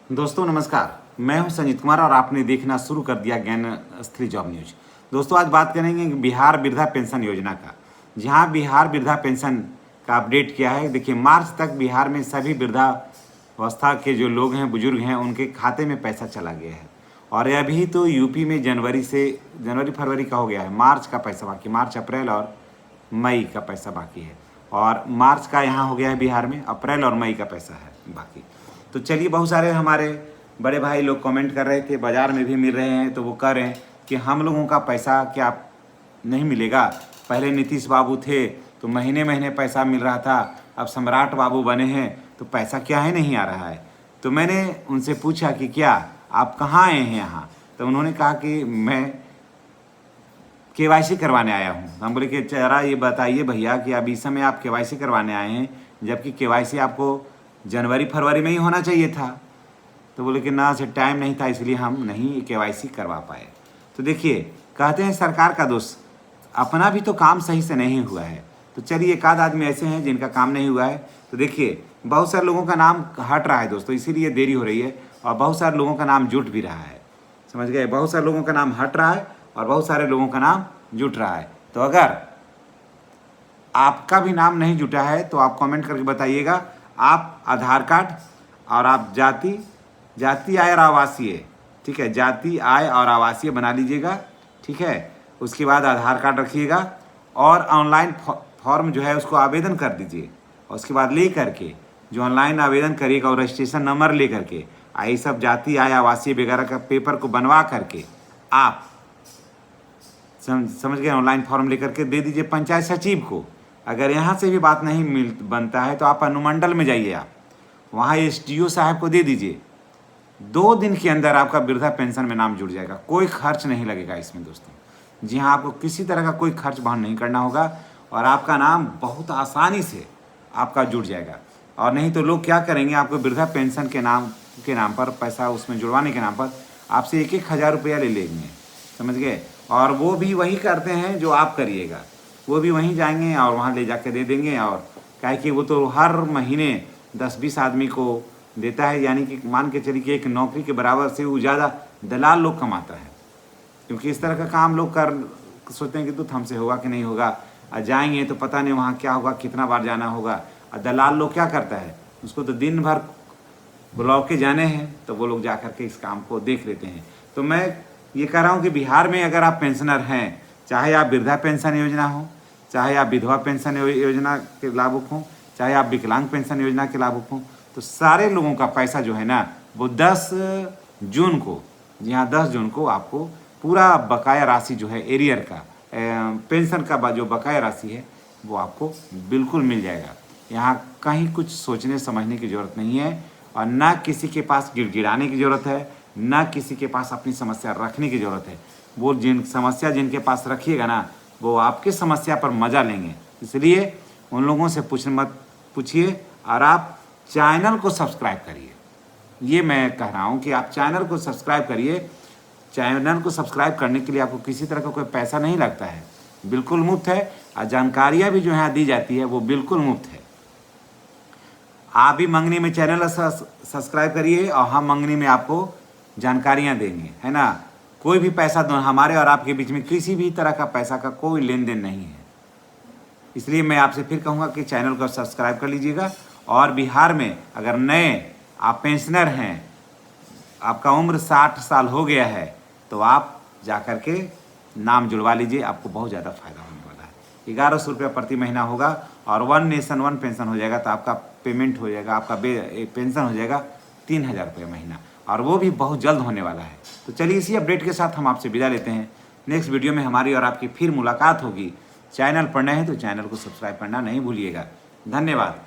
दोस्तों नमस्कार, मैं हूं संजीत कुमार और आपने देखना शुरू कर दिया ज्ञानस्थली जॉब न्यूज। दोस्तों आज बात करेंगे बिहार वृद्धा पेंशन योजना का। जहां बिहार वृद्धा पेंशन का अपडेट किया है। देखिए मार्च तक बिहार में सभी वृद्धावस्था के जो लोग हैं, बुजुर्ग हैं, उनके खाते में पैसा चला गया है। और अभी तो यूपी में जनवरी फरवरी का हो गया है, मार्च का पैसा बाकी, मार्च अप्रैल और मई का पैसा बाकी है। और मार्च का यहाँ हो गया है बिहार में, अप्रैल और मई का पैसा है बाकी। तो चलिए, बहुत सारे हमारे बड़े भाई लोग कमेंट कर रहे थे, बाज़ार में भी मिल रहे हैं, तो वो कह रहे हैं कि हम लोगों का पैसा क्या नहीं मिलेगा। पहले नीतीश बाबू थे तो महीने महीने पैसा मिल रहा था, अब सम्राट बाबू बने हैं तो पैसा क्या है नहीं आ रहा है। तो मैंने उनसे पूछा कि क्या आप कहाँ आए हैं यहाँ। तो उन्होंने कहा कि मैं केवाईसी करवाने आया हूँ। हम बोले कि जरा ये बताइए भैया कि अभी इस समय आप केवाईसी करवाने आए हैं, जबकि केवाईसी आपको जनवरी फरवरी में ही होना चाहिए था। तो बोले कि ना से टाइम नहीं था, इसलिए हम नहीं केवाईसी करवा पाए। तो देखिए, कहते हैं सरकार का दोष, अपना भी तो काम सही से नहीं हुआ है। तो चलिए, एक आध आदमी ऐसे हैं जिनका काम नहीं हुआ है। तो देखिए, बहुत सारे लोगों का नाम हट रहा है दोस्तों, इसीलिए देरी हो रही है। और बहुत सारे लोगों का नाम जुट भी रहा है, समझ गए। बहुत सारे लोगों का नाम हट रहा है और बहुत सारे लोगों का नाम जुट रहा है। तो अगर आपका भी नाम नहीं जुटा है तो आप कमेंट करके बताइएगा। आप आधार कार्ड और आप जाति आय और आवासीय, ठीक है, जाति आय और आवासीय बना लीजिएगा, ठीक है। उसके बाद आधार कार्ड रखिएगा और ऑनलाइन फॉर्म जो है उसको आवेदन कर दीजिए। और उसके बाद ले करके जो ऑनलाइन आवेदन करिएगा और रजिस्ट्रेशन नंबर ले करके ये सब जाति आय आवासीय वगैरह का पेपर को बनवा करके आप समझ गए, ऑनलाइन फॉर्म लेकर के दे दीजिए पंचायत सचिव को। अगर यहाँ से भी बात नहीं बनता है तो आप अनुमंडल में जाइए, आप वहाँ SDO साहब को दे दीजिए। 2 दिन के अंदर आपका वृद्धा पेंशन में नाम जुड़ जाएगा, कोई खर्च नहीं लगेगा इसमें दोस्तों। जी हाँ, आपको किसी तरह का कोई खर्च वहन नहीं करना होगा और आपका नाम बहुत आसानी से आपका जुड़ जाएगा। और नहीं तो लोग क्या करेंगे, आपको वृद्धा पेंशन के नाम पर पैसा उसमें जुड़वाने के नाम पर आपसे 1-1 हज़ार रुपया ले लेंगे, समझ गए। और वो भी वही करते हैं जो आप करिएगा, वो भी वहीं जाएंगे और वहाँ ले जाके दे देंगे। और क्या कि वो तो हर महीने 10-20 आदमी को देता है, यानी कि मान के चलिए कि एक नौकरी के बराबर से वो ज़्यादा दलाल लोग कमाता है। क्योंकि इस तरह का काम लोग सोचते हैं कि तो हमसे होगा कि नहीं होगा, और जाएंगे तो पता नहीं वहाँ क्या होगा, कितना बार जाना होगा। और दलाल लोग क्या करता है, उसको तो दिन भर बुलाव के जाने हैं, तो वो लोग जा कर के इस काम को देख लेते हैं। तो मैं ये कह रहा हूँ कि बिहार में अगर आप पेंशनर हैं, चाहे आप वृद्धा पेंशन योजना हो, चाहे आप विधवा पेंशन योजना के लाभुक हों, चाहे आप विकलांग पेंशन योजना के लाभुक हों, तो सारे लोगों का पैसा जो है ना वो 10 जून को, जी हाँ 10 जून को आपको पूरा बकाया राशि जो है एरियर का पेंशन का जो बकाया राशि है वो आपको बिल्कुल मिल जाएगा। यहाँ कहीं कुछ सोचने समझने की ज़रूरत नहीं है और ना किसी के पास गिड़गिड़ाने की ज़रूरत है, ना किसी के पास अपनी समस्या रखने की ज़रूरत है। वो समस्या जिनके पास रखिएगा ना, वो आपकी समस्या पर मज़ा लेंगे। इसलिए उन लोगों से मत पूछिए और आप चैनल को सब्सक्राइब करिए। ये मैं कह रहा हूँ कि आप चैनल को सब्सक्राइब करिए। चैनल को सब्सक्राइब करने के लिए आपको किसी तरह का कोई पैसा नहीं लगता है, बिल्कुल मुफ्त है। और जानकारियाँ भी जो यहाँ दी जाती है वो बिल्कुल मुफ्त है। आप भी मंगनी में चैनल सब्सक्राइब करिए और हम मंगनी में आपको जानकारियाँ देंगे, है ना। कोई भी पैसा हमारे और आपके बीच में किसी भी तरह का पैसा का कोई लेन देन नहीं है। इसलिए मैं आपसे फिर कहूँगा कि चैनल को सब्सक्राइब कर लीजिएगा। और बिहार में अगर नए आप पेंशनर हैं, आपका उम्र 60 साल हो गया है, तो आप जा कर के नाम जुड़वा लीजिए, आपको बहुत ज़्यादा फ़ायदा होने वाला है। 1100 रुपया प्रति महीना होगा और 1 नेशन 1 पेंशन हो जाएगा, तो आपका पेमेंट हो जाएगा, आपका पेंशन हो जाएगा 3000 रुपये महीना, और वो भी बहुत जल्द होने वाला है। तो चलिए, इसी अपडेट के साथ हम आपसे विदा लेते हैं। नेक्स्ट वीडियो में हमारी और आपकी फिर मुलाकात होगी। चैनल पर नए हैं तो चैनल को सब्सक्राइब करना नहीं भूलिएगा। धन्यवाद।